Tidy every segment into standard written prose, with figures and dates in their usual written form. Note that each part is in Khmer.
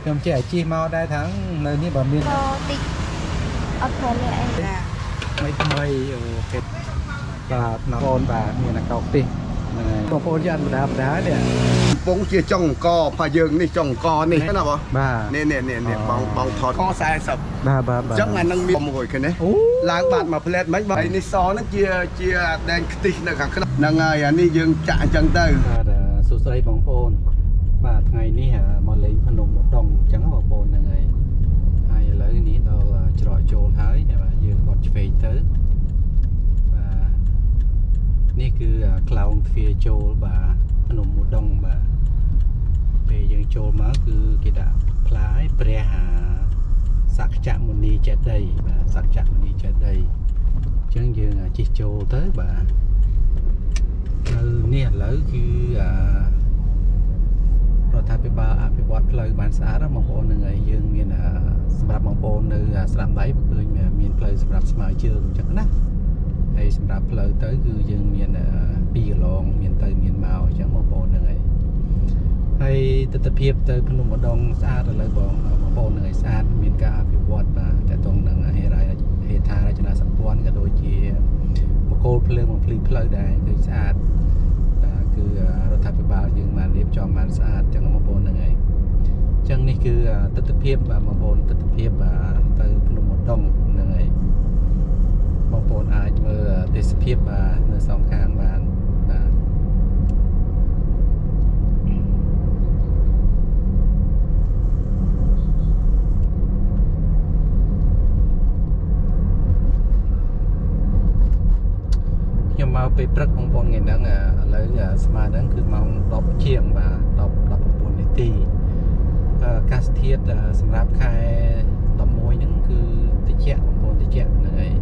ខ្ញុំចេះជីមកដែរthángនៅនេះបើមានតិចអត់ព្រមទេអីថ្មីអូខេបាទបងប្អូនបាទមានអាកោកទេសហ្នឹងហើយបងប្អូនយកបដានេះពងជាចុងអង្គផាយើងនេះចុងអង្គនេះណាបងបាទនេះបងថតក40បាទចឹងអានឹងមានមួយឃើញទេឡើងបាត់មកផ្លែតមិនបងនេះសហ្នឹងជាដែនខ្ទិះនៅខាងក្នុងហ្នឹងហើយអានេះយើងចាក់អញ្ចឹងទៅបាទសួស្តីបងប្អូនបាទថ្ងៃនេះមកលេងភ្នំឧដុង្គអញ្ចឹងបងប្អូនហ្នឹងហើយហើយឥឡូវនេះដល់ច្រកចូលហើយបាទយើងបត់ឆ្វេងទៅបាទនេះគឺក្លោងទ្វារចូលបាទភ្នំឧដុង្គបាទពេលយើងចូលមកគឺគេដាក់ផ្លាយព្រះសក្យមុនីចេតិយបាទសក្យមុនីចេតិយអញ្ចឹងយើងជិះចូលទៅបាទនៅនេះឥឡូវគឺរដ្ឋាភិបាលអភិវឌ្ឍផ្លូវបានស្អាតបងប្អូននឹងហើយយើងមានសម្រាប់បងប្អូននៅស្ដាំដៃឃើញមានផ្លូវសម្រាប់ស្មើជើងអញ្ចឹងណាហើយសម្រាប់ផ្លូវទៅគឺយើងមាន2កន្លងមានទៅមានមកអញ្ចឹងបងប្អូននឹងហើយទស្សនភាពទៅភ្នំឧដុង្គស្អាតឥឡូវបងប្អូននឹងឲ្យស្អាតមានការអភិវឌ្ឍបាទតែតង់នឹងហេដ្ឋារចនាសម្ព័ន្ធក៏ដូចជាបកគោលភ្លើងបំភ្លឺផ្លូវដែរគឺស្អាតគឺរដ្ឋាភិបាលយើងបានរៀបចំបានស្អាតចឹងបងប្អូនហ្នឹងហើយអញ្ចឹងនេះគឺទស្សនភាពបាទបងប្អូនទស្សនភាពទៅភ្នំឧដុង្គហ្នឹងហើយបងប្អូនអាចមើលទេសភាពបាទនៅសងខាងបានបាទខ្ញុំមកពេលព្រឹកបងប្អូនថ្ងៃហ្នឹងឥឡូវស្មើហ្នឹងគឺម៉ោង10ជាងបាទ19នាទីអាកាសធាតុសម្រាប់ខែ11ហ្នឹងគឺត្រជាក់បងប្អូនត្រជាក់ហ្នឹងហើយ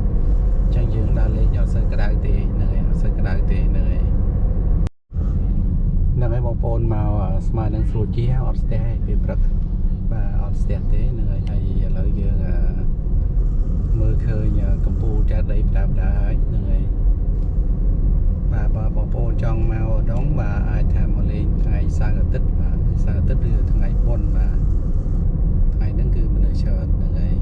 អញ្ចឹងយើងដើរលេងអត់សូវក្តៅទេហ្នឹងហើយអត់សូវក្តៅទេហ្នឹងហើយបងប្អូនមកស្មើនឹងស្រួលជាអត់ស្ទះទេពេលព្រឹកបាទអត់ស្ទះទេហ្នឹងហើយឥឡូវយើងមើលឃើញកំពូលចេតិយផ្ដាហើយហ្នឹងហើយបាទបងប្អូនចង់មកឧដុង្គបាទអាចថាមកលេងថ្ងៃសៅរ៍អាទិត្យបាទសៅរ៍អាទិត្យឬថ្ងៃបុណ្យបាទថ្ងៃហ្នឹងគឺមនុស្សច្រើនហ្នឹងហើយ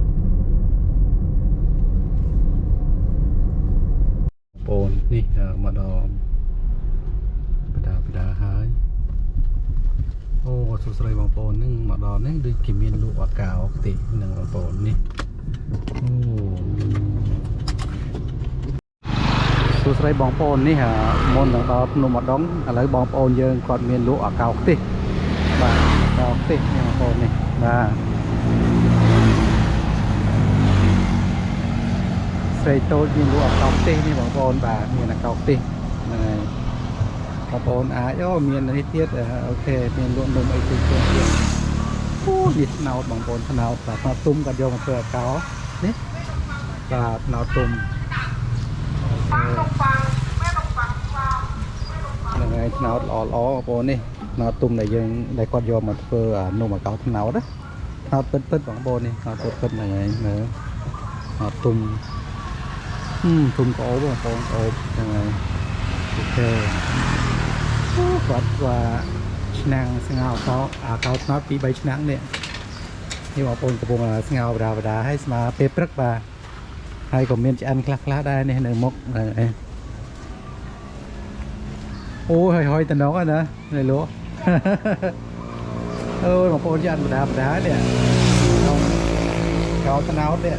បងប្អូននេះមកដល់បដាហើយអូសួស្តីបងប្អូនហ្នឹងមកដល់ហ្នឹងដូចគេមានលក់អាកោខ្ទេហ្នឹងបងប្អូននេះអូសួស្តីបងប្អូននេះមុននឹងដល់ភ្នំឧដុង្គឥឡូវបងប្អូនយើងគាត់មានលក់អាកោខ្ទិះបាទអាកោខ្ទិះនេះបងប្អូននេះបាទស្រីតូចមានលក់អាកោខ្ទិះនេះបងប្អូនបាទមានអាកោខ្ទិះហ្នឹងហើយបងប្អូនអាចមាននេះទៀតអូខេមានលក់នំអីទៀតទៀតអូនេះថ្នោតបងប្អូនថ្នោតបាទថ្នោតទុំគាត់យកមកធ្វើអាកោនេះបាទថ្នោតទុំហ្នឹងហើយថ្នោតល្អបងប្អូននេះថ្នោតទុំដែលគាត់យកមកធ្វើនំអាកោថ្នោតណាថ្នោតពិតបងប្អូននេះថ្នោតពិតហ្នឹងហើយមើលថ្នោតទុំទុំក្អូបបងប្អូនក្អូបហ្នឹងហើយអូខេគាត់ឆ្នាំងស្ងោអាកោថ្នោត 2-3 ឆ្នាំងនេះបងប្អូនកំពុងស្ងោបដាឲ្យស្មើពេលព្រឹកបាទហើយក៏មានឆ្អិនខ្លះដែរនេះនៅមុខអូហយតំណងណានៅលក់អូយបងប្អូនឆ្អិនបដានេះកោត្នោតនេះ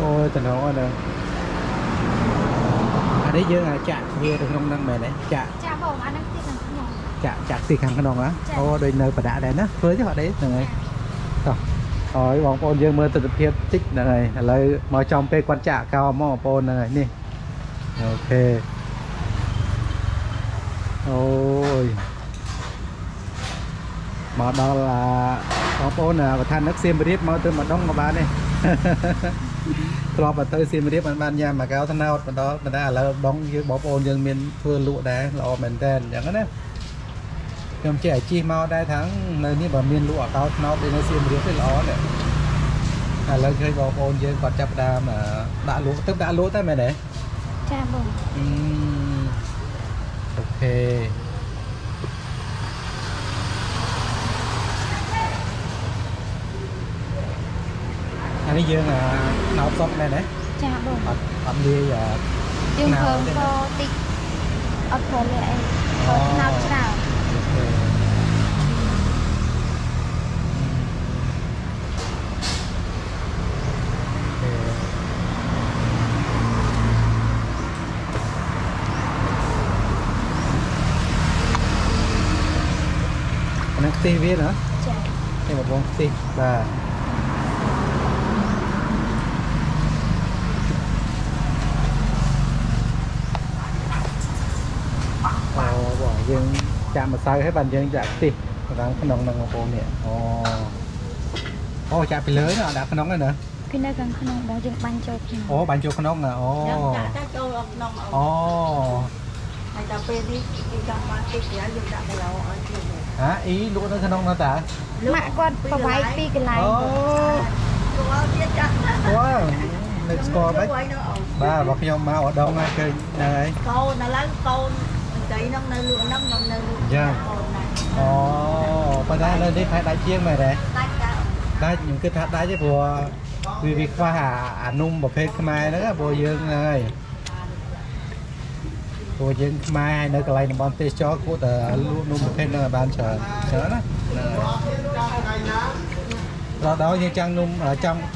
អូយតំណងណាអានេះយើងចាក់វាទៅក្នុងហ្នឹងមែនទេចាក់បងអាហ្នឹងទីខាងក្នុងចាក់ទីខាងក្នុងណាអូដូចនៅបដាដែរណាធ្វើទេអត់ទេហ្នឹងហើយតោះហើយបងប្អូនយើងមើលទស្សនភាពតិចហ្នឹងហើយឥឡូវមកចំពេលគាត់ចាក់កោមកបងប្អូនហ្នឹងហើយនេះអូខេអូយមកដល់បងប្អូនប្រធាននឹកសៀមរាបមកទៅម្ដងក៏បានទេធ្លាប់ទៅសៀមរាបបានញ៉ាំអាកោថ្នោតបណ្ដាឥឡូវដងយើងបងប្អូនយើងមានធ្វើលក់ដែរល្អមែនតើអញ្ចឹងណាខ្ញុំចេះជីមកដែរthángនៅនេះបើមានលក់អាកោថ្នោតដូចនៅសៀមរាបទេល្អណាស់ឥឡូវឃើញបងប្អូនយើងគាត់ចាប់ដើមដាក់លក់ទឹកដាក់លក់តែមែនទេចាបងអូខេ នេះយើងណោតសុតមែនទេ ចាបង អត់លាយ យើងធ្វើក៏តិចអត់ព្រលាក់អីធ្វើថ្នោតច្រើនហ្នឹងខ្ទិះវាណា ចា នេះមកបងខ្ទិះបាទបងយើងចាក់ម្សៅឲ្យបានយើងចាក់ខ្ទិះខាងក្នុងហ្នឹងបងប្អូននេះអូចាក់ពីលើណាដាក់ក្នុងហ្នឹងណា ពីនៅខាងក្នុងបងយើងបាញ់ចូលក្នុង អូបាញ់ចូលក្នុងណាអូ ចាក់ចូលក្នុង អូ ហើយដល់ពេលនេះគេចង់បានទីក្រៅយើងដាក់គីឡូឲ្យទៀត ហាអ៊ីលក់នៅក្នុងនោះតា ម៉ាក់គាត់ប្រវាយពីកន្លែង អូ ចូលឲ្យទៀតចាស់ វ៉ានៅស្គាល់បាច់បាទបើខ្ញុំមកអដងហើយឃើញហ្នឹងហើយក ូនឥឡូវកូនដីហ្នឹងនៅលក់ហ្នឹងខ្ញុំនៅលក់កូនណា អូប៉ុន្តែលើនេះផែដាច់ជាងមែនទេ ដាច់ចា ដាច់ខ្ញុំគិតថាដាច់ទេព្រោះវាខ្វះអានំប្រភេទខ្មែរហ្នឹងព្រោះយើងហ្នឹងហើយព្រោះយើងខ្មែរហើយនៅកន្លែងតំបន់ទេសចរគួរតែលក់នំប្រភេទហ្នឹងឲ្យបានច្រើនច្រើនណាដល់យើងចង់នំ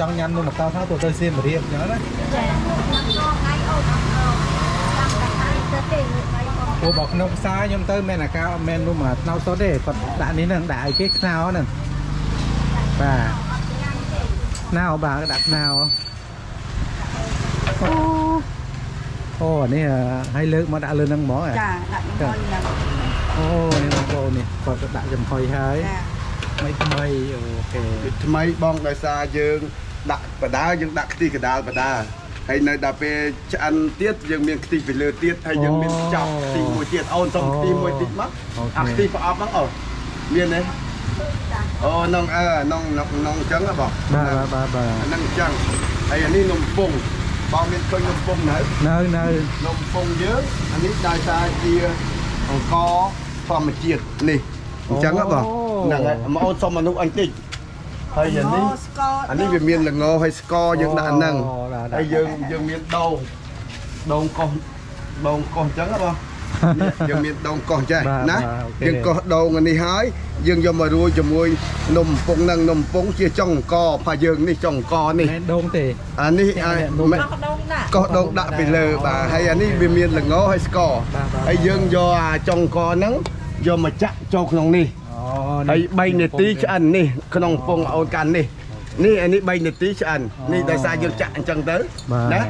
ចង់ញ៉ាំនំមកកោថាទៅសៀមរាបអញ្ចឹងណា ចា ថ្ងៃអូនចាំតែទៅទេថ្ងៃ ព្រោះបើក្នុងផ្សារខ្ញុំទៅមែនអាកាអត់មែននំអាថ្នោតសុទ្ធទេគាត់ដាក់នេះហ្នឹងដាក់ឲ្យគេខ្នោហ្នឹងបាទខ្នោបាទដាក់ខ្នោអូនេះឲ្យលើកមកដាក់លើហ្នឹងហ្មង ចាដាក់ខ្ញុំហ្នឹង អូនេះបងប្អូននេះគាត់ដាក់ចំហុយហើយ ចា ថ្មីថ្មីអូខេ ថ្មីបងដោយសារយើងដាក់បដាយើងដាក់ខ្ទិះកដាលបដាហើយនៅដល់ពេលឆ្អិនទៀតយើងមានខ្ទិះពីលើទៀតហើយយើងមានចប់ខ្ទិះមួយទៀតអូនសុំខ្ទិះមួយតិចមកអាខ្ទិះប្រអប់ហ្នឹងអូមានទេអូនងនងអញ្ចឹងហ៎បង បាទ ហ្នឹងអញ្ចឹងហើយអានេះនំពងបងមានឃើញនំពងនៅ នៅ នំពងយើងអានេះដោយសារជាអង្គធម្មជាតិនេះអញ្ចឹងហ៎បងហ្នឹងហើយមកអូនសុំមនុស្សអញតិចហើយអានេះ ស្ករ អានេះវាមានល្ងហើយស្ករយើងដាក់ហ្នឹងហើយយើងមានដូងកោសអញ្ចឹងហ៎បងយើងមានដូងកោសចេះណាយើងកោសដូងអានេះហើយយើងយកមករួយជាមួយនំពងហ្នឹងនំពងជាចុងអង្គផាយើងនេះចុងអង្គនេះ មែនដូងទេ អានេះ កោសដូងណា កោសដូងដាក់ពីលើបាទហើយអានេះវាមានល្ងហើយស្ករហើយយើងយកអាចុងអង្គហ្នឹងយកមកចាក់ចូលក្នុងនេះ អូ ហើយ3នាទីឆ្អិននេះក្នុងពងអូនកាន់នេះនេះអានេះ3នាទីឆ្អិននេះដោយសារយើងចាក់អញ្ចឹងទៅណា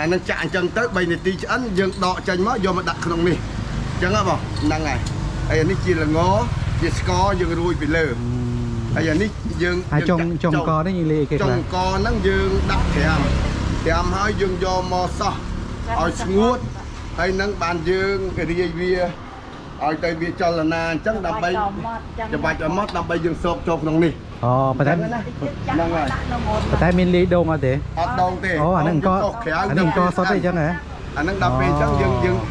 អានឹងចាក់អញ្ចឹងទៅ3នាទីឆ្អិនយើងដកចេញមកយកមកដាក់ក្នុងនេះអញ្ចឹងហ៎បងហ្នឹងហើយហើយអានេះជាល្ងជាស្ករយើងរួយពីលើហើយអានេះយើង ហើយចុងកនេះយើងលាយគេ ចុ ខ្លះ ងកហ្នឹងយើងដាក់ត្រាំហើយយើងយកមកសោះឲ្យស្ងួតហើយនឹងបានយើងរាយវាឲ្យទៅវាចលនាអញ្ចឹងដើម្បីច្បាច់ឲ្យមកដើម្បីយើងសោកចូលក្នុងនេះ អូប៉ុន្តែ ហ្នឹងហើយ តែមានលាយដូងអត់ទេ អត់ដងទេ អូអាហ្នឹងក៏អាហ្នឹងក៏សុទ្ធទេអញ្ចឹងហ៎ អាហ្នឹងដល់ពេលអញ្ចឹង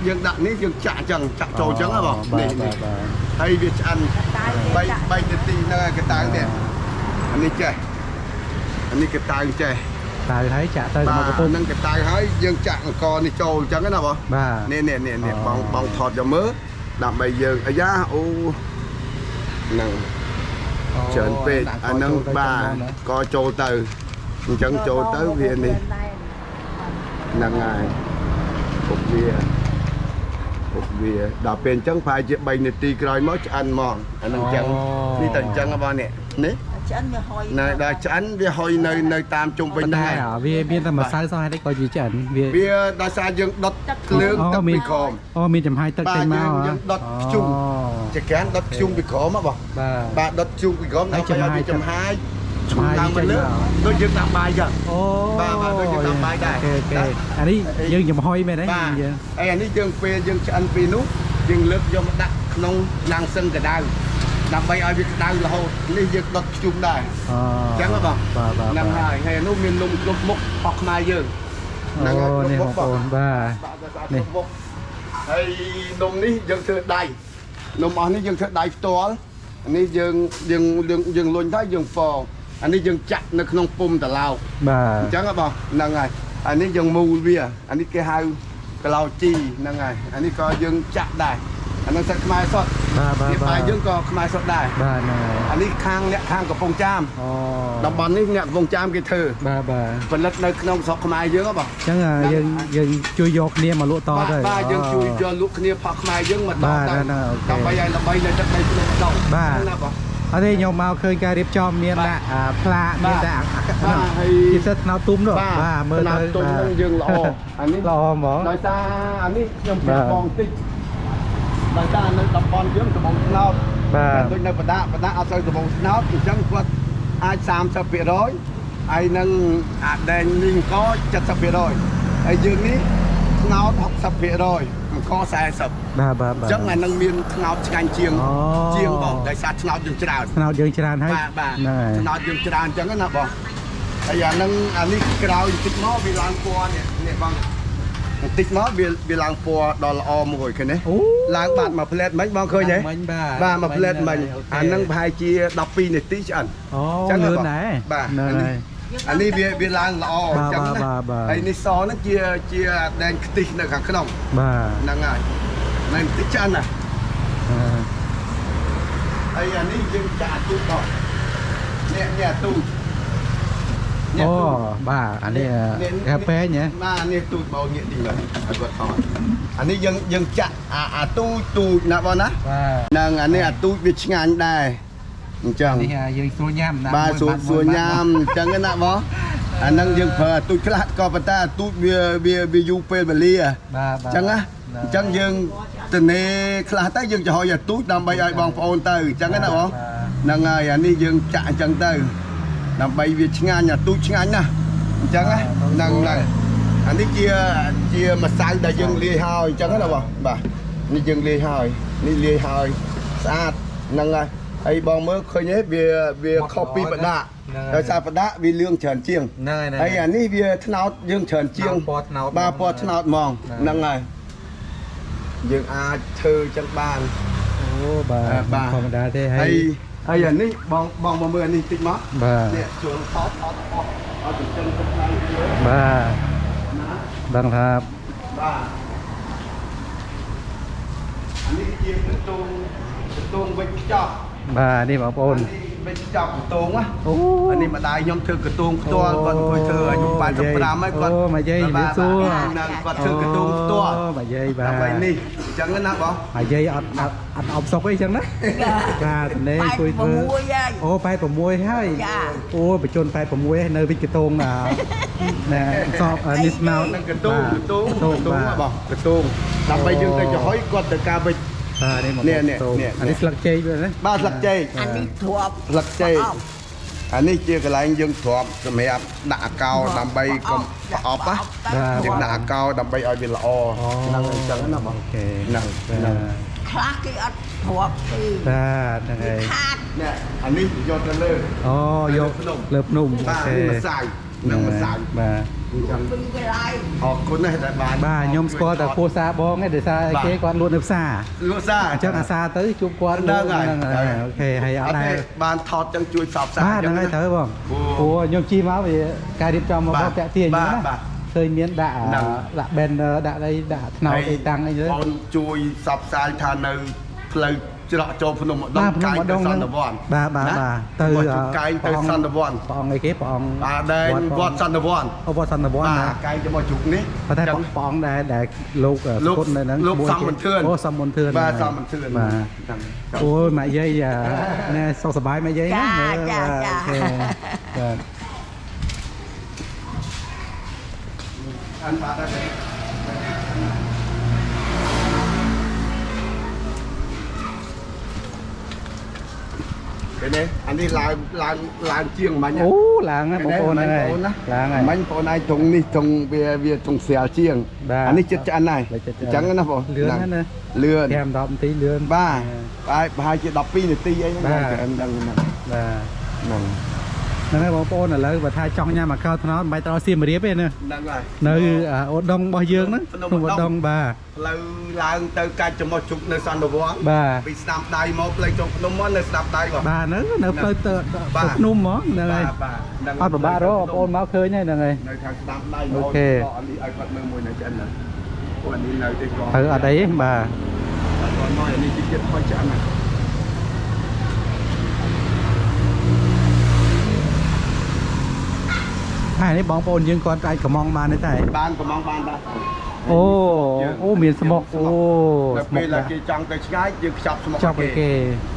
យើងដាក់នេះយើងចាក់អញ្ចឹងចាក់ចូលអញ្ចឹងហ៎បងនេះហើយវាឆ្អិន3នាទីហ្នឹងហើយកតាំងនេះអានេះចេះអានេះកតាំងចេះ តើហើយចាក់ទៅមកកំពុង ហ្នឹងកតាំងហើយយើងចាក់អង្គនេះចូលអញ្ចឹងណាបង បាទ នេះបងថតយកមើលដើម្បីយើងអាយ៉ាអូហ្នឹងច្រើនពេកអាហ្នឹងបាទក៏ចូលទៅអញ្ចឹងចូលទៅវានេះហ្នឹងហើយពុកវាដល់ពេលអញ្ចឹងប្រហែលជា3នាទីក្រោយមកឆ្អិនមកអាហ្នឹងអញ្ចឹងនេះតែអញ្ចឹងបងនេះ ឆ្អិនវាហុយ នៅដល់ឆ្អិនវាហុយនៅតាមជុំវិញ តែ ដែរ វាមានតែម្សៅសោះហើយក៏វាឆ្អិនវា វាដោយសារយើងដុតភ្លើងទឹកពីក្រោម អូមានចំហាយទឹកចេញមក យើងដុតខ្ជុំចក្រានដុតខ្ជុំពីក្រោមហ៎បង បាទ ដុតខ្ជុំពីក្រោមដើម្បីឲ្យវាចំហាយ ចំហាយ តាម ចេញ លើ មក ដូចយើងដាក់បាយចឹង អូ បាទដូចយើងដាក់បាយដែរ អូខេអានេះយើងចំហុយមែនទេ បាទហើយអានេះយើងពេលយើងឆ្អិនពីនោះយើងលើកយកមកដាក់ក្នុងឡាំងសឹងកដៅដើម្បីឲ្យវាក្តៅរហូតនេះយើងដុតខ្ជុំដែរ អូ អញ្ចឹងហ៎បង បាទ ហ្នឹងហើយហើយនោះមាននំគ្រប់មុខអស់ខ្មែរយើង អូនេះបងប្អូនបាទ នេះហើយនំនេះយើងធ្វើដៃនំអស់នេះយើងធ្វើដៃផ្ទាល់នេះយើងលុញទៅយើងពង อันนี้ยังจักในขนมปุ่มตะลาว បាទ จังครับบ่นั่งไงอันนี้ยังมูเวียอันนี้แกหาวกะลาวจีนั่งไงอันนี้ก็ยังจักได้อันนั้นสักขมายสด បាទ ที่ปลายยังก็ขมายสดได้ បាទហ្នឹងហើយ อันนี้ข้างเนี่ยข้างกับปงจาม អូ តំបន់នេះអ្នកកំពង់ចាមគេធ្វើ បាទបាទ ផលិតនៅក្នុងស្រុកខ្មែរយើងហ៎បង អញ្ចឹងយើងជួយយកគ្នាមកលក់ត បាទ ទៅ បាទយើងជួយយកលក់គ្នាផកខ្មែរយើងមកត បាទ ទៅ ហ្នឹងអូខេ ដើម្បីឲ្យល្បីនៅទឹកដីភ្នំដង បាទ ណាបង អត់ទេខ្ញុំមកឃើញការរៀបចំមាន បាទ ដាក់ផ្លាកមានដាក់ បាទហើយ ពិសេសថ្នោតទុំនោះបាទមើលទៅ ទុំហ្នឹងយើងល្អអានេះ ល្អហ្មង ដោយសារអានេះខ្ញុំប្ បាទ រាប់បងតិចដោយសារនៅតំបន់យើងដំបងស្នោត បាទ ដូចនៅបដាអត់ទៅដំបងស្នោតអញ្ចឹងគាត់អាច 30% ហើយនឹងអាដែងនេះអង្គ 70% ហើយយើងនេះស្នោត 60% អង្គ40 បាទបាទ អញ្ចឹងអានឹងមានថ្នោតឆ្ងាញ់ជាង អូ ជាងបងដោយសារថ្នោតយើងច្រើន ថ្នោតយើងច្រើនហើយ បាទបាទ ហ្នឹងហើយ ថ្នោតយើងច្រើនអញ្ចឹងណាបងហើយអានឹងអានេះក្រោយបន្តិចមកវាឡើងពណ៌នេះបងបន្តិចមកវាឡើងពណ៌ដ៏ល្អមួយឃើញទេ អូ ឡើងបាត់មួយផ្លែតមិញបងឃើញទេ មិញបាទ បាទមួយផ្លែតមិញ អូខេ អានឹងប្រហែលជា12នាទីឆ្អិន អូ ចឹង លឿន បង ដែរ បាទ ហ្នឹងហើយ អានេះវាឡើងល្អអញ្ចឹង បាទ ណា បាទបាទ ហើយនេះសហ្នឹងជាដែងខ្ទិះនៅខាងក្នុង បាទ ហ្នឹងហើយមិនបន្តិចឆ្អិនណា អឺ ហើយអានេះយើងចាក់ទូបងនេះទូ អូបាទអានេះកាហ្វេញ៉េ បាទនេះទូចបងងាកទីមើលឲ្យគាត់ថតអានេះយើងចាក់អាទូចណាបងណា បាទ ហ្នឹងអានេះអាទូចវាឆ្ងាញ់ដែរអញ្ចឹង នេះយើងស្រួលញ៉ាំណា បាទសួរញ៉ាំអញ្ចឹងណាបងអាហ្នឹងយើងប្រើអាទូចខ្លះក៏ប៉ុន្តែអាទូចវាយូរពេលវេលា បាទ អញ្ចឹងណាអញ្ចឹងយើងទនេខ្លះទៅយើងចំហុយអាទូចដើម្បីឲ្យបងប្អូនទៅអញ្ចឹងណាបងហ្នឹងហើយអានេះយើងចាក់អញ្ចឹងទៅដើម្បីវាឆ្ងាញ់អាទូចឆ្ងាញ់ណាអញ្ចឹងណាហ្នឹងអានេះជាម្សៅដែលយើងលាយហើយអញ្ចឹងណាបងបាទនេះយើងលាយហើយនេះលាយហើយស្អាតហ្នឹងហើយបងមើលឃើញទេវាខុសពីបដាដោយសារបដាវាលឿងច្រើនជាង ហ្នឹងហើយ ហើយអានេះវាថ្នោតយើងច្រើនជាង ពណ៌ថ្នោត បាទពណ៌ថ្នោតហ្មងហ្នឹងហើយយើងអាចធ្វើចឹងបាន អូបាទធម្មតាទេ ហើយអានេះបងមកមើលអានេះតិចមក បាទ នេះជួលថតអត់ចិញ្ចឹមទឹកឡើងទៀត បាទដឹងថា បាទអានេះជាកន្ទងវិចខ្ចប់ បាទនេះបងប្អូន វិចខ្ចប់កន្ទងណា អូ អានេះម្ដាយខ្ញុំធ្វើកន្ទងផ្ទាល់គាត់អង្គុយធ្វើអាយុ85ហើយគាត់ អូមកយាយវាសួរ ហ្នឹងគាត់ធ្វើកន្ទងផ្ទាល់ អូមកយាយបាទ ដើម្បីនេះអញ្ចឹងណាបង មកយាយអត់អប់សុកអីចឹងណាបាទនេះជួយធ្វើអូ86ហើយអូបញ្ជន86ហើយនៅវិចកតងណែសបនេះស្នោត នឹងកន្ទងបងកន្ទងដើម្បីយើងទៅចំហុយគាត់ទៅការវិច បាទនេះមក នេះ អានេះស្លឹកចេកវាណា បាទស្លឹកចេក អានេះធ្លាប់ ស្លឹកចេកអានេះជាកន្លែងយើងទ្រាំសម្រាប់ដាក់អាកោដើម្បីកុំប្រអប់ណាយើងដាក់អាកោដើម្បីឲ្យវាល្អហ្នឹងអញ្ចឹងណាបង អូខេ ហ្នឹង ខ្លះគេអត់ធ្លាប់ទេ បាទហ្នឹងហើយ ខាត នេះអានេះយកទៅលើ អូយកលើភ្នំ បាទនេះម្សៅនឹងម្សៅ បាទ អញ្ចឹង ពីកន្លែង អរគុណណាស់ដែលបាន បាទខ្ញុំស្គាល់តែគ្រួសារបងឯងដោយសារគេគាត់លក់នៅផ្សារ លោកសា អញ្ចឹងអាសាទៅជួបគាត់ ហ្នឹងហើយ អូខេហើយអ អ ត់ ត់ ដែ ទេ រ បានថតចឹងជួយផ្សព្វផ្សាយ បាទហ្នឹងហើយត្រូវបងព្រោះខ្ញុំជីមកវាការរៀបចំមកតាក់ទាញណាឃើញមានដាក់ banner ដាក់អីដាក់ថ្នោតអីតាំងអីទៅ បងជួយផ្សព្វផ្សាយថានៅផ្លូវច្រកចូលភ្នំម្ដងកាយទៅសន្តិវត្ត បាទទៅ កាយទៅសន្តិវត្ត ព្រះអង្គអីគេព្រះអង្គ បាទដែលវត្តសន្តិវត្ត អូវត្តសន្តិវត្ត បា ណា ទកាយទៅមកជុកនេះ ប៉ុន្តែព្រះអង្គដែលលោកគុណនៅហ្នឹង លោកសំមន្ទឿន អូសំមន្ទឿន បាទសំមន្ទឿន បាទអូយម៉ាក់យាយណែសុខសប្បាយម៉ាក់យាយណាអូខេបាទ អានបាទដែរនេះអានេះឡើងជាងមិញ អូឡើងហើយបងប្អូនហ្នឹងហើយឡើងហើយ មិញបងប្អូនឯងត្រង់នេះត្រង់វាត្រង់ស្រាលជាងអានេះចិត្តឆ្អិនហើយអញ្ចឹងណាបង លឿនណាស់ណា លឿន 5 10នាទីលឿន បាទប្រហែលជា12នាទីអីហ្នឹងឆ្អិនដឹងហ្នឹង បាទ ហ្នឹង นั่นไงបងប្អូនឥឡូវបើថាចង់ញ៉ាំអាកោត្នោតមិនបាច់ទៅសៀមរាបទេណា ហ្នឹងហើយ នៅអូដុងរបស់យើងហ្នឹងក្នុងអូដុងបាទ ផ្លូវឡើងទៅកាច់ចំមុះជុកនៅសន្តិវង្ស បាទ ពីស្ដាប់ដៃមកផ្លូវចុងភ្នំមកនៅស្ដាប់ដៃគាត់ បាទហ្នឹងនៅផ្លូវទៅភ្នំហ្មងហ្នឹងហើយ បាទហ្នឹង អត់ពិបាករកបងប្អូនមកឃើញហើយហ្នឹងហើយ នៅខាងស្ដាប់ដៃ អូខេ អត់នេះឲ្យគាត់មើលមួយនៅឆ្អិនហ្នឹងពួកនេះនៅទីគាត់ ទៅអត់អីទេបាទ គាត់មកនេះជិតខុសឆ្អិនណា ហើយនេះបងប្អូនយើងគាត់អាចកំងបានទេតែ បានកំងបានបាទ អូមានស្មុកអូ ដល់ពេលដែលគេចង់ទៅឆ្ងាយយើងខ្ចប់ស្មុក ចាប់ឲ្យគេ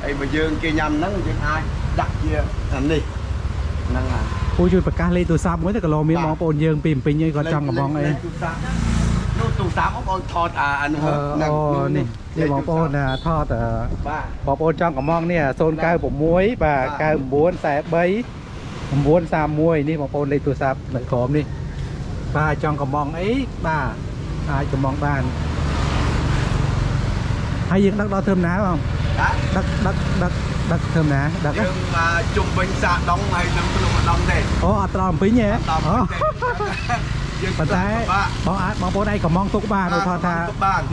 ហើយបើយើងគេញ៉ាំហ្នឹងយើងអាចដាក់ជាអានេះហ្នឹងហើយ ពូជួយប្រកាសលេខទូរស័ព្ទមួយទៅក៏លោមានបងប្អូនយើងពីពេញអីគាត់ចង់កំងអី នោះទូរស័ព្ទបងថតអានោះ អូនេះបងប្អូនថត បាទ បងប្អូនចង់កំងនេះ096បាទ9943 931នេះបងប្អូនលេខទូរស័ព្ទនៅក្រោមនេះបាទចង់កំងអីបាទអាចកំងបានហើយយើងដឹកដល់ធ្វើណាបងដឹកធ្វើណាដឹក យើងមកជុំវិញសាកដងហើយនឹងក្នុងម្ដងទេ អូអត់ត្រង់ពេញទេ ដល់ទេយើង ប៉ុន្តែបងប្អូនឯងកំងទុកបានឧទាហរណ៍ថា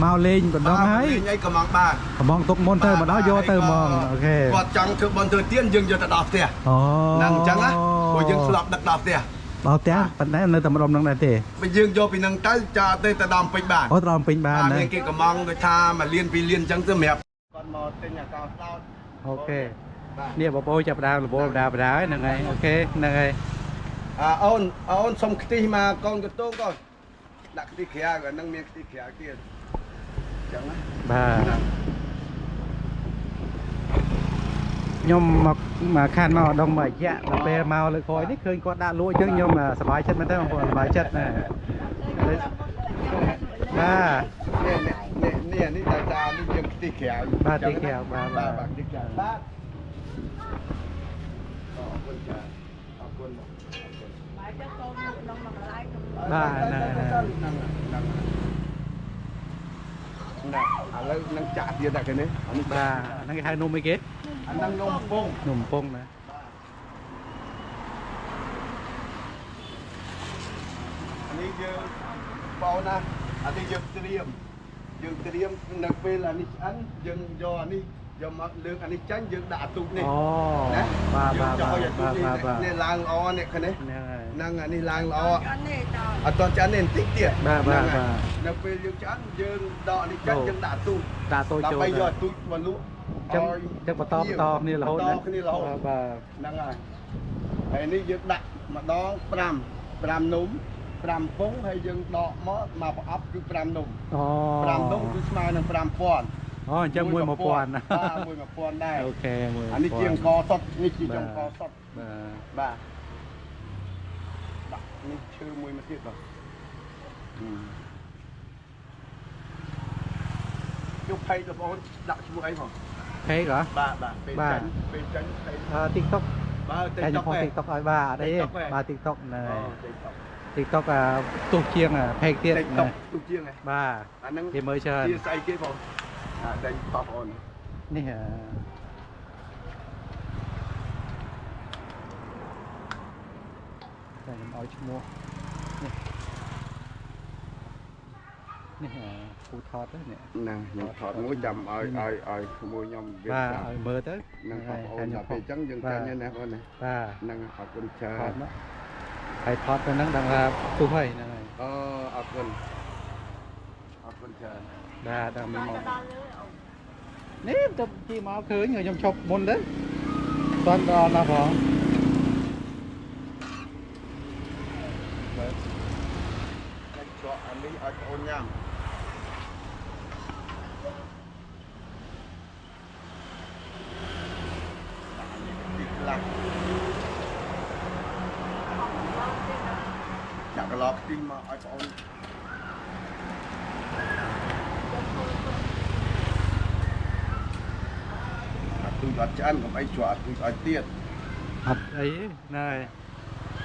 មកលេងបណ្ដងហើយ លេងអីកំងបាន កំងទុកមុនទៅមកដល់យកទៅហ្មងអូខេ គាត់ចង់ធ្វើបន់ធ្វើទៀនយើងយកទៅដល់ផ្ទះ អូ ហ្នឹងអញ្ចឹងណាព្រោះយើងស្លាប់ដឹកដល់ផ្ទះ ដល់ផ្ទះប៉ុន្តែនៅតែម្ដុំនឹងដែរទេ បើយើងយកពីនឹងទៅចាទៅដល់ពេញបាន អូត្រង់ពេញបានណា គេកំងដូចថា1លាន2លានអញ្ចឹងទៅសម្រាប់គាត់មកទិញអាកោស្ដោត អូខេនេះបងប្អូនចាប់ដើមលបដើហ្នឹងហើយអូខេហ្នឹងហើយ អូនសុំខ្ទិះមកកូនកតូងកូនដាក់ខ្ទិះក្រៅអាហ្នឹងមានខ្ទិះក្រៅទៀតអញ្ចឹងណា បាទខ្ញុំមកខានមកដងមួយរយៈដល់ពេលមកលើក្រោយនេះឃើញគាត់ដាក់លក់អញ្ចឹងខ្ញុំសប្បាយចិត្តមែនទេបងប្អូនសប្បាយចិត្តណាបាទ នេះតែតានេះយើងខ្ទិះក្រៅ បាទទីក្រៅបាទ បាទខ្ទិះក្រៅបាទអរគុណចាអរគុណ បាយចុះកូនក្នុងមកឡាយក្នុង បាទហ្នឹង ណាឥឡូវនឹងចាក់ទៀតតែគេនេះអានេះ បាទហ្នឹងគេហៅនំអីគេ អាហ្នឹងនំពង នំពងណា អានេះយើងបោណាអានេះយើងត្រៀមនៅពេលអានេះឆ្អិនយើងយកអានេះយកមកលើកអានេះចាញ់យើងដាក់អាទូកនេះ អូ ណា បាទ យើង បាទ ចោលអាទូកនេះ បាទ នេះឡើងល្អនេះឃើញទេ ហ្នឹងហើយ ហ្នឹងអានេះឡើងល្អ អត់នេះត អត់តឆ្អិននេះបន្តិចទៀត បាទ នៅពេលយើងឆ្អិនយើងដកអានេះចាញ់យើងដាក់អាទូក ដាក់តូចចូល ដើម្បីយកអាទូកមកលក់ ចឹងបន្តគ្នារហូតណា បន្តគ្នារហូត បាទ ហ្នឹងហើយហើយនេះយើងដាក់ម្ដង5នំ5ពងហើយយើងដកមកប្រអប់គឺ5នំ អូ 5នំគឺស្មើនឹង5000 អូអញ្ចឹង1,000 បាទ1000ដែរ អូខេ1,000 អានេះជាអង្គសុតនេះជាចុងកសុត បាទ បាទដាក់នេះឈើមួយមកទៀតបាទយកផៃបងប្អូនដាក់ឈ្មោះអីផង ហេកហ៎ បាទពេលចាញ់ផៃ TikTok បាទ តែខ្ញុំ TikTok ឲ្យបាទអត់អីទេបាទ TikTok ណែ TikTok ទុះជាងផេកទៀត TikTok ទុកជាងហ៎ បាទ អាហ្នឹង គេមើលច្រើន ជាស្អីគេបងតែបងប្អូន នេះតែខ្ញុំឲ្យឈ្មោះនេះពូថតទៅនេះ ហ្នឹងខ្ញុំថតមួយចាំឲ្យក្មួយខ្ញុំវា បាទឲ្យមើលទៅ ហ្នឹងបងប្អូនដល់ពេលអញ្ចឹងយើងចាញ់ណាបងណា បាទ ហ្នឹងអរគុណចា ថតមកហើយថតទៅហ្នឹងដឹងថាទុះហើយហ្នឹងហើយ អូអរគុណចា បាទដល់មានមក ដល់លើអូ នេះទៅជីមកឃើញខ្ញុំឈប់មុនទៅតន់ដល់ណាផងបាទ តែច្រកអានេះឲ្យបងអូនញ៉ាំខ្លះចាក់កន្លងខ្ទិះមកឲ្យបងអូនទូចអត់ឆ្អិនកុំអីច្រកទូចឲ្យទៀត អត់អីណែ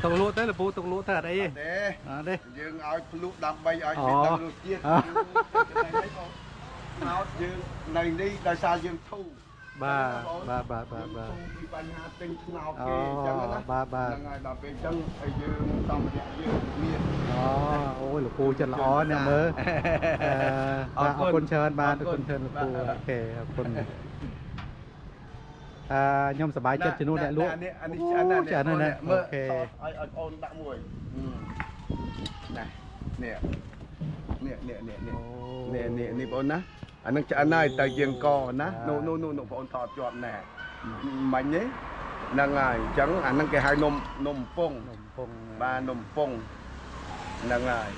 ទុកលក់ទៅលពូទុកលក់ទៅអត់អី ទេ អត់ទេ យើងឲ្យភ្លុះដើម្បីឲ្យគេដឹងរសជាតិមកយើងនៅនេះដោយសារយើងធូរ ប ពីបញ្ហាទិញថ្នោតគេអញ្ចឹងណាហ្នឹងហើយដល់ពេលអញ្ចឹងឲ្យយើងតាមរយៈយើងមានអូលោកគ្រូចិត្តល្អណាស់មើលអរគុណច្រើនបាទអរគុណច្រើនលោកគ្រូអូខេអរគុណខ្ញុំសប្បាយចិត្តជំនួសអ្នកលក់នេះឆ្អិនណាស់មើលឲ្យអូនដាក់មួយណានេះបងណាអានឹងឆ្អិនហើយទៅយើងកណានោះបងអូនថតជាប់ណែមិញនេះហ្នឹងហើយអញ្ចឹងអានឹងគេហៅនំពងបាទនំពងហ្នឹងហើយ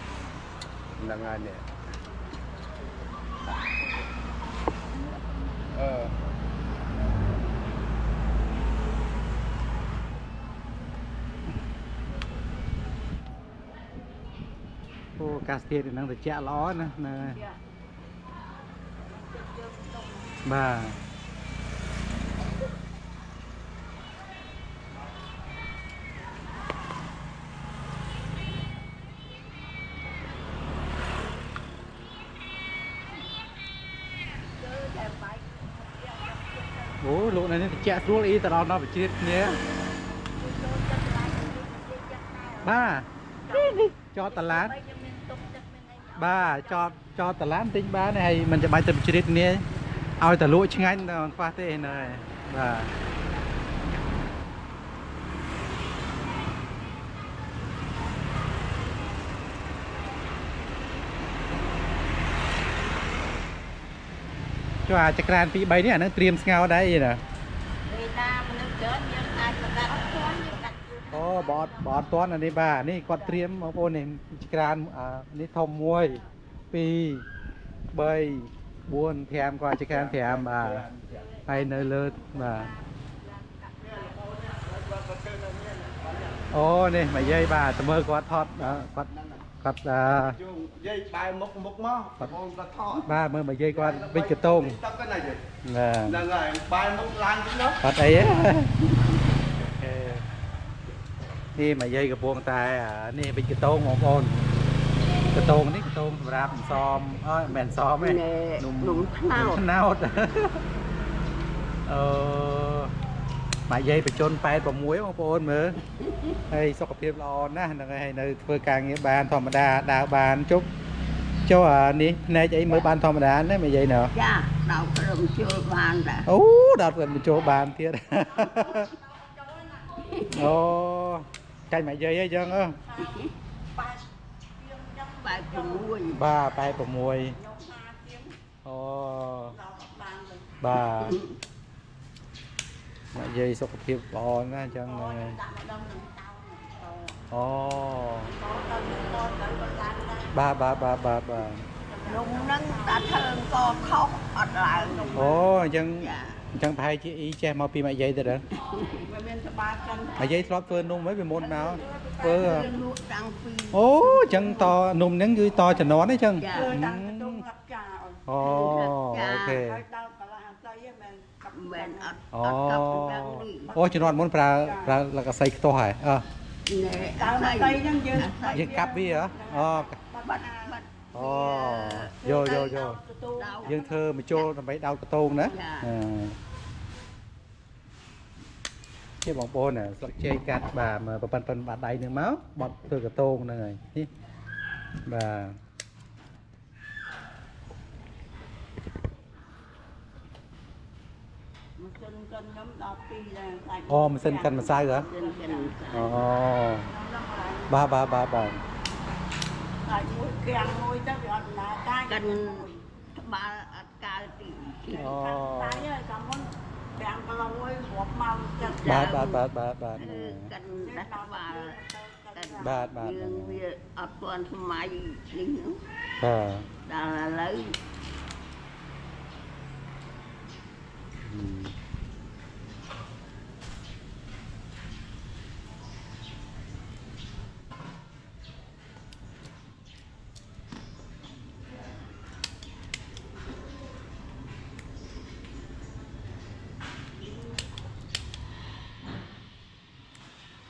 នេះអូកាសធាតុហ្នឹងត្រជាក់ល្អណាបាទអូលោកនេះត្រជាក់ស្រួលអ៊ីទៅដល់ដល់វិជាគ្នាបាទនេះចតតឡានបាទចតតឡានទិញបានហើយមិនចាំបាច់ទៅជ្រៀតគ្នាឲ្យតែលក់ឆ្ងាញ់តែមិនខ្វះទេណែបាទចុះអាចក្រាន2 3នេះអានឹងត្រៀមស្ងោរដែរអីណាពេលណាមនុស្សច្រើនយើងអាចប្រកាសអត់ទាន់យើងដាក់អូបអត់ទាន់អានេះបាទនេះគាត់ត្រៀមបងប្អូននេះក្រាននេះធំ1 2 3 4 5គាត់ចក្រាន5បាទហើយនៅលើបាទអូនេះមកយាយបាទទៅមើលគាត់ថតគាត់ជុំយាយបែរមុខមកបងគាត់ថតបាទមើលមកយាយគាត់វិចកតងហ្នឹងហើយបែរមុខឡើងទៅនោះអត់អីនេះមកយាយកំពុងតែនេះវិចកតងបងប្អូនកតងនេះកតងសម្រាប់សំមិនមែនសំទេនំថ្នោតមកយាយបញ្ជន86បងប្អូនមើលហើយសុខភាពល្អណាស់ហ្នឹងហើយនៅធ្វើការងារបានធម្មតាដើរបានជប់ចុះនេះភ្នែកអីមើលបានធម្មតាណាមកយាយណ៎ចាដោតព្រមចូលបានដែរអូដោតព្រមចូលបានទៀតអូចាញ់មកយាយអីចឹងបែប6បាទបែប6អូបាទមកយាយសុខភាពល្អណាស់ចឹងហ្នឹងហើយអូបាទនំហ្នឹងតាធ្វើកខុសអត់ឡើងអូអញ្ចឹងប្រហែលជាអ៊ីចេះមកពីមកយាយទៅដែរវាមានសបាចិនមកយាយធ្លាប់ធ្វើនំហើយវាមុនមកធ្វើលក់តាំងពីអូអញ្ចឹងតនំហ្នឹងគឺតជំនាន់អីចឹងតាំងទៅងាត់ចាអូអូខេហើយដល់កន្លះអាស័យមែនអត់អូជំនាន់មុនប្រើលកស័យខ្ទាស់ហើយដើមអាស័យហ្នឹងយើងកាប់វាហ៎បាត់អូយកយើងធ្វើមកចូលដើម្បីដោតកតងណាជាបងប្អូនស្លឹកចេកកាត់បាទមើលប៉ិនបាត់ដៃនឹងមកបត់ធ្វើកតងហ្នឹងហើយនេះបាទម៉ាស៊ីនកិនខ្ញុំ12ដែរអូម៉ាស៊ីនកិនម្សៅហ៎អូបាទតែមួយគាំងមួយទៅវាអត់ណាកាយកិនក្បាលអត់កើទីអូតែហើយកាលមុន5គីឡូមួយរាប់មកចិត្តបាទកិនដាក់ក្បាលបាទយើងវាអត់ទាន់សម័យនេះបាទដល់ឥឡូវ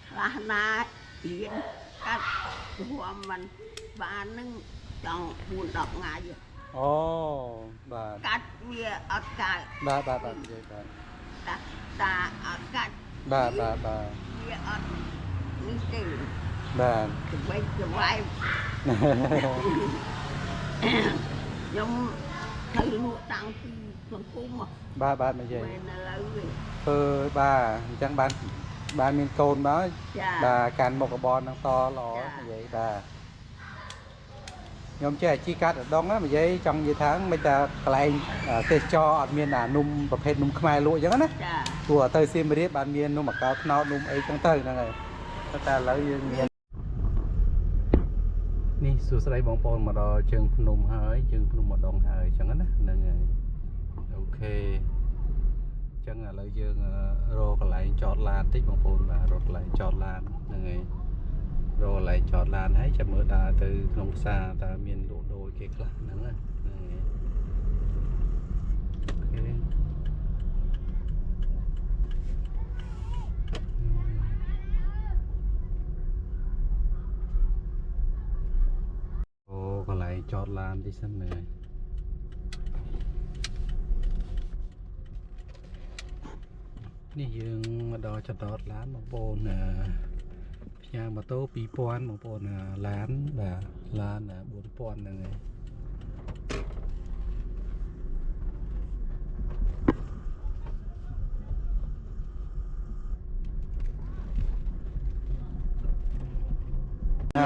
ខ្លះណារៀនកាត់រួមមិនបាននឹងចង់4-10ថ្ងៃ អូបាទ កាត់វាអត់កើត បាទនិយាយបាទ តាអត់កាត់ បាទ វាអត់នេះទេ បាទ ក្បៃក្បែរខ្ញុំទៅលក់តាំងពីសង្គម បាទនិយាយ ពេលនៅលើវិញ បាទអញ្ចឹងបានមានកូនមក ចា បាទកាន់មុខរបរហ្នឹងតល្អនិយាយបាទខ្ញុំចេះអាជីកាត់ដងណានិយាយចង់និយាយថាមិនតែកន្លែងទេសចរអត់មានអានំប្រភេទនំខ្មែរលក់អញ្ចឹងណា ចា ព្រោះទៅសៀមរាបបានមាននំអាកោត្នោតនំអីចឹងទៅហ្នឹងហើយតែឥឡូវយើងមាននេះសួស្តីបងប្អូនមកដល់ជើងភ្នំហើយជើងភ្នំម្ដងហើយចឹងណាហ្នឹងហើយអូខេចឹងឥឡូវយើងរកកន្លែងចតឡានតិចបងប្អូនបាទរកកន្លែងចតឡានហ្នឹងហើយរកកន្លែងចតឡានហើយចាំមើលដើរទៅក្នុងផ្សារតើមានលក់ដូរគេខ្លះហ្នឹងណាហ្នឹងហើយអូខេអូកន្លែងចតឡានតិចសិនហ្នឹងហើយនេះយើងមកដល់ចតឡានបងប្អូនផ្ញើម៉ូតូ 2000 បងប្អូនឡានបាទឡាន 4000 ហ្នឹងហ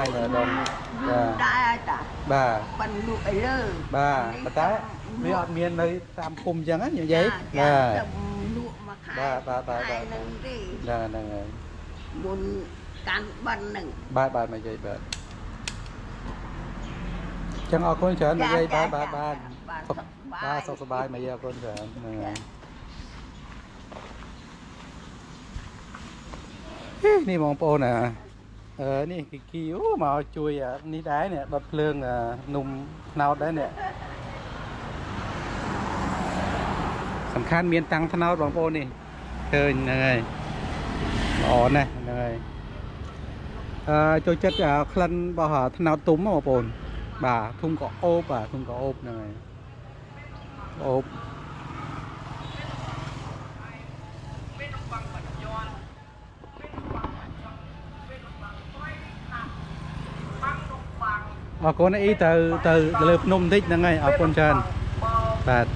ើយហើយដល់បាទ ដែរតា បាទ បានលក់អីលើ បាទប៉ុន្តែវាអត់មាននៅតាមភូមិអញ្ចឹងណានិយាយ បាទ បាទ លក់មកខែ បាទ នឹងទេ ហ្នឹងហើយ មុនកាន់បិណ្ឌនឹង បាទមកនិយាយបាទចឹងអរគុណច្រើននិយាយបាទសុខសប្បាយមកយាយអរគុណច្រើនហ្នឹងហើយនេះបងប្អូននេះគីអូមកជួយនេះដែរនេះដុតភ្លើងនំថ្នោតដែរនេះសំខាន់មានតាំងថ្នោតបងប្អូននេះឃើញហ្នឹងហើយល្អណាស់ហ្នឹងហើយចូលចិត្តក្លិនរបស់ថ្នោតទុំបងប្អូនបាទធុងក៏អូបបាទធុងក៏អូបហ្នឹងហើយអូបអរគុណអីទៅលើភ្នំបន្តិចហ្នឹងហើយអរគុណច្រើនបាទ